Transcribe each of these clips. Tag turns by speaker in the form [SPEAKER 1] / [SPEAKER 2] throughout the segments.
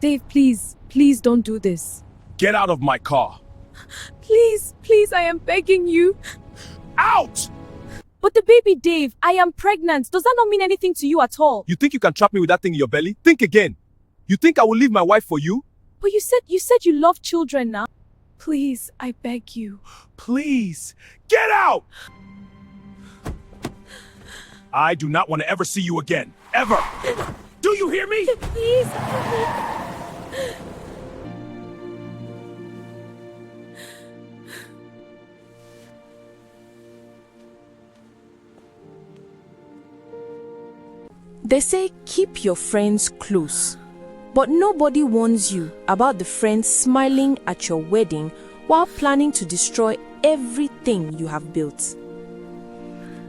[SPEAKER 1] Dave, please, please don't do this.
[SPEAKER 2] Get out of my car.
[SPEAKER 1] Please, please, I am begging you.
[SPEAKER 2] Out!
[SPEAKER 1] But the baby, Dave, I am pregnant. Does that not mean anything to you at all?
[SPEAKER 2] You think you can trap me with that thing in your belly? Think again. You think I will leave my wife for you?
[SPEAKER 1] But you said you love children now. Please, I beg you.
[SPEAKER 2] Please, get out! I do not want to ever see you again. Ever! Do you hear me?
[SPEAKER 1] Please.
[SPEAKER 3] They say keep your friends close, but nobody warns you about the friends smiling at your wedding while planning to destroy everything you have built.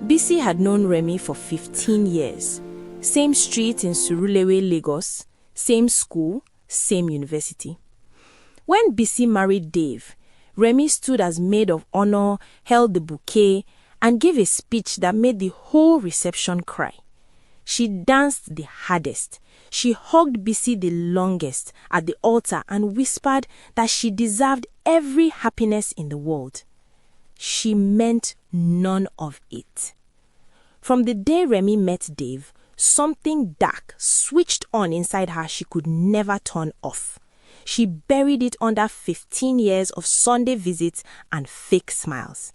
[SPEAKER 3] Bisi had known Remy for 15 years. Same street in Surulere, Lagos, same school, same university. When Bisi married Dave, Remy stood as maid of honor, held the bouquet, and gave a speech that made the whole reception cry. She danced the hardest. She hugged Bisi the longest at the altar and whispered that she deserved every happiness in the world. She meant none of it. From the day Remy met Dave, something dark switched on inside her she could never turn off. She buried it under 15 years of Sunday visits and fake smiles.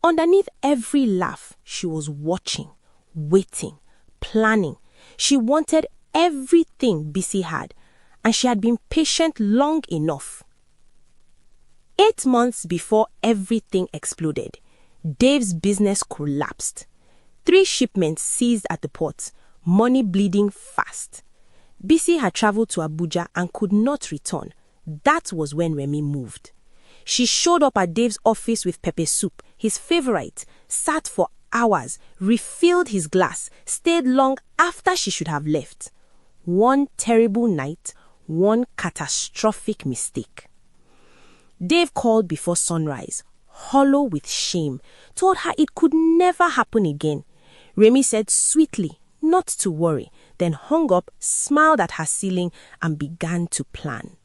[SPEAKER 3] Underneath every laugh, she was watching, waiting, planning. She wanted everything Bisi had, and she had been patient long enough. 8 months before everything exploded, Dave's business collapsed. 3 shipments seized at the port, money bleeding fast. Bisi had traveled to Abuja and could not return. That was when Remy moved. She showed up at Dave's office with pepper soup, his favorite, sat for hours, refilled his glass, stayed long after she should have left. One terrible night, one catastrophic mistake. Dave called before sunrise, hollow with shame, told her it could never happen again. Remy said sweetly not to worry, then hung up, smiled at her ceiling, and began to plan.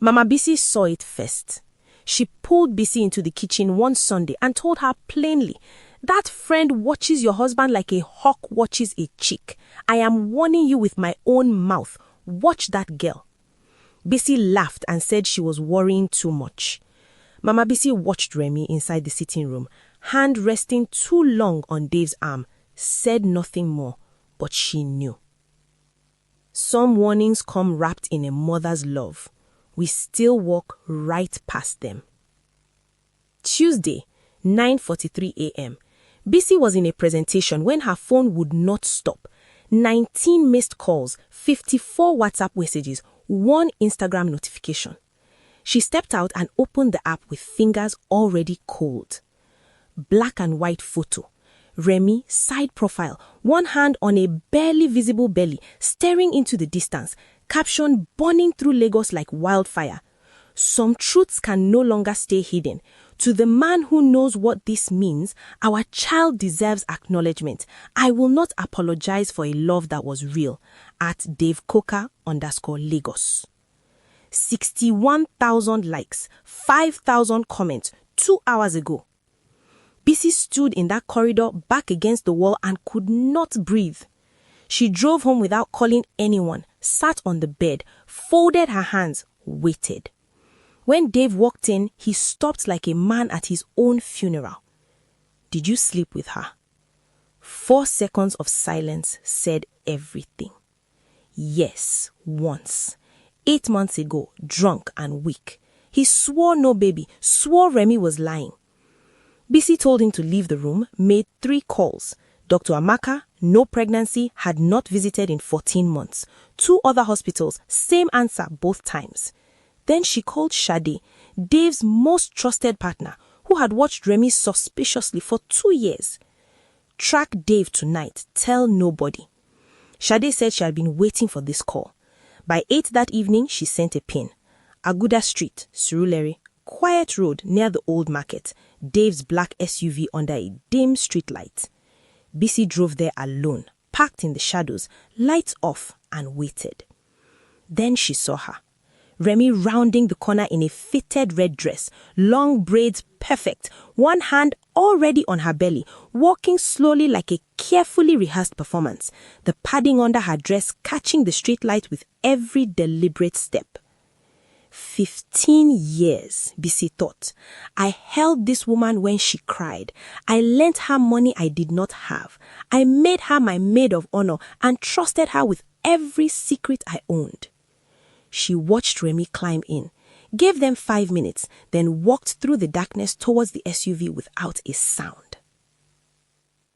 [SPEAKER 3] Mama Bisi saw it first. She pulled Bisi into the kitchen one Sunday and told her plainly, "That friend watches your husband like a hawk watches a chick. I am warning you with my own mouth. Watch that girl." Bisi laughed and said she was worrying too much. Mama Bisi watched Remy inside the sitting room, hand resting too long on Dave's arm, said nothing more, but she knew. Some warnings come wrapped in a mother's love. We still walk right past them. Tuesday, 9:43 a.m. Bisi was in a presentation when her phone would not stop. 19 missed calls, 54 WhatsApp messages, 1 Instagram notification. She stepped out and opened the app with fingers already cold. Black and white photo. Remy, side profile, one hand on a barely visible belly, staring into the distance. Caption burning through Lagos like wildfire. Some truths can no longer stay hidden. To the man who knows what this means, our child deserves acknowledgement. I will not apologize for a love that was real. At DaveCoker_Lagos. 61,000 likes, 5,000 comments 2 hours ago. Bisi stood in that corridor back against the wall and could not breathe. She drove home without calling anyone, sat on the bed, folded her hands, waited. When Dave walked in, he stopped like a man at his own funeral. "Did you sleep with her?" 4 seconds of silence said everything. "Yes, once. 8 months ago, drunk and weak. He swore no baby, swore Remy was lying." Bisi told him to leave the room, made 3 calls. Dr. Amaka, no pregnancy, had not visited in 14 months. 2 other hospitals, same answer both times. Then she called Shade, Dave's most trusted partner, who had watched Remy suspiciously for 2 years. "Track Dave tonight, tell nobody." Shade said she had been waiting for this call. By 8 that evening, she sent a pin. Aguda Street, Surulere, quiet road near the old market, Dave's black SUV under a dim street light. Bisi drove there alone, parked in the shadows, lights off, and waited. Then she saw her. Remy rounding the corner in a fitted red dress, long braids perfect, one hand already on her belly, walking slowly like a carefully rehearsed performance, the padding under her dress catching the street light with every deliberate step. 15 years, Bisi thought. I held this woman when she cried. I lent her money I did not have. I made her my maid of honor and trusted her with every secret I owned. She watched Remy climb in, gave them 5 minutes, then walked through the darkness towards the SUV without a sound.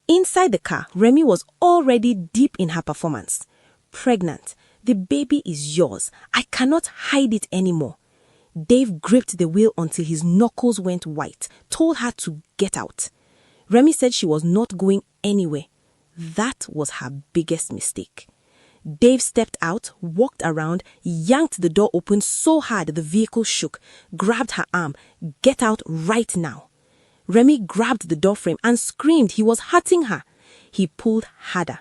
[SPEAKER 3] Inside the car, Remy was already deep in her performance. Pregnant. The baby is yours. I cannot hide it anymore. Dave gripped the wheel until his knuckles went white, told her to get out. Remy said she was not going anywhere. That was her biggest mistake. Dave stepped out, walked around, yanked the door open so hard the vehicle shook, grabbed her arm. Get out right now. Remy grabbed the door frame and screamed he was hurting her. He pulled harder.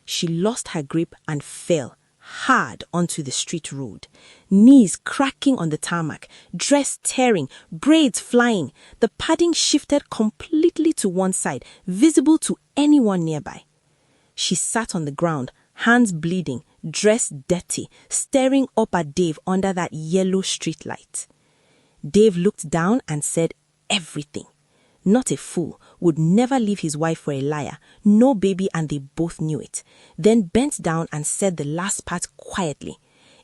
[SPEAKER 3] She lost her grip and fell hard onto the street road. Knees cracking on the tarmac, dress tearing, braids flying. The padding shifted completely to one side, visible to anyone nearby. She sat on the ground, hands bleeding, dress dirty, staring up at Dave under that yellow street light. Dave looked down and said everything. Not a fool, would never leave his wife for a liar, no baby, and they both knew it. Then bent down and said the last part quietly.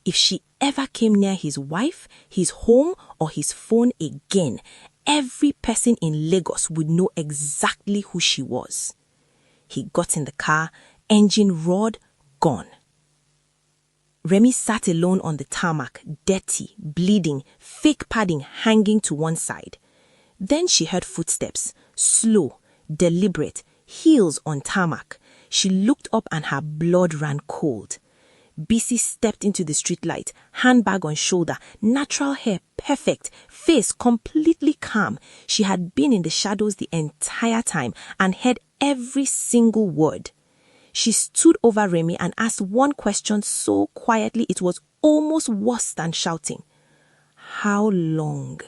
[SPEAKER 3] If she ever came near his wife, his home, or his phone again, every person in Lagos would know exactly who she was. He got in the car, engine roared, gone. Remy sat alone on the tarmac, dirty, bleeding, fake padding hanging to one side. Then she heard footsteps, slow, deliberate, heels on tarmac. She looked up and her blood ran cold. Bisi stepped into the streetlight, handbag on shoulder, natural hair perfect, face completely calm. She had been in the shadows the entire time and heard every single word. She stood over Remy and asked one question so quietly it was almost worse than shouting. How long?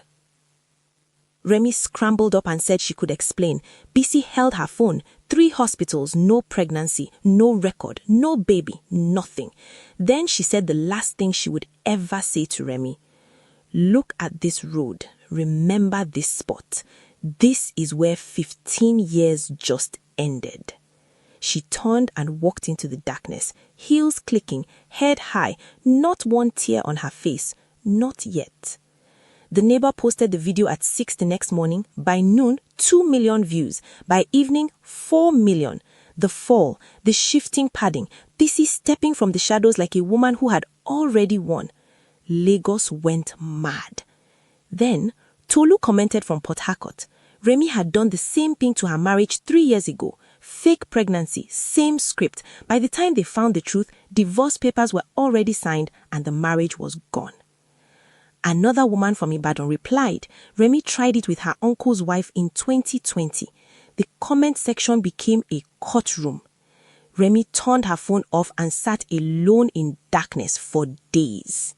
[SPEAKER 3] Remy scrambled up and said she could explain. Bisi held her phone. 3 hospitals, no pregnancy, no record, no baby, nothing. Then she said the last thing she would ever say to Remy. Look at this road. Remember this spot. This is where 15 years just ended. She turned and walked into the darkness, heels clicking, head high, not one tear on her face, not yet. The neighbor posted the video at 6 the next morning. By noon, 2 million views. By evening, 4 million. The fall, the shifting padding, Bisi stepping from the shadows like a woman who had already won. Lagos went mad. Then, Tolu commented from Port Harcourt. Remy had done the same thing to her marriage 3 years ago. Fake pregnancy, same script. By the time they found the truth, divorce papers were already signed and the marriage was gone. Another woman from Ibadan replied, Remy tried it with her uncle's wife in 2020. The comment section became a courtroom. Remy turned her phone off and sat alone in darkness for days.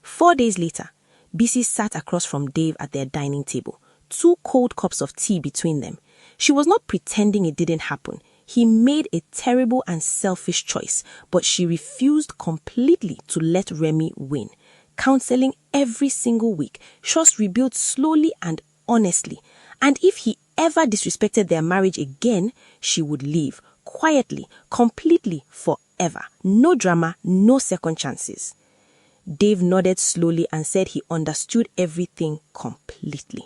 [SPEAKER 3] 4 days later, Bisi sat across from Dave at their dining table, 2 cold cups of tea between them. She was not pretending it didn't happen. He made a terrible and selfish choice, but she refused completely to let Remy win. Counseling every single week, trust rebuilt slowly and honestly. And if he ever disrespected their marriage again, she would leave, quietly, completely, forever. No drama, no second chances. Dave nodded slowly and said he understood everything completely.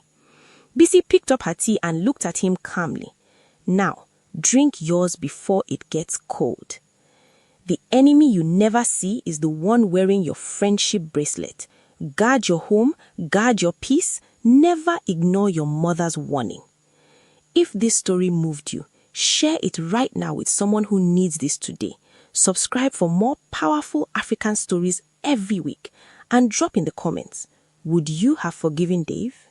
[SPEAKER 3] Bisi picked up her tea and looked at him calmly. Now, drink yours before it gets cold. The enemy you never see is the one wearing your friendship bracelet. Guard your home, guard your peace, never ignore your mother's warning. If this story moved you, share it right now with someone who needs this today. Subscribe for more powerful African stories every week and drop in the comments. Would you have forgiven Dave?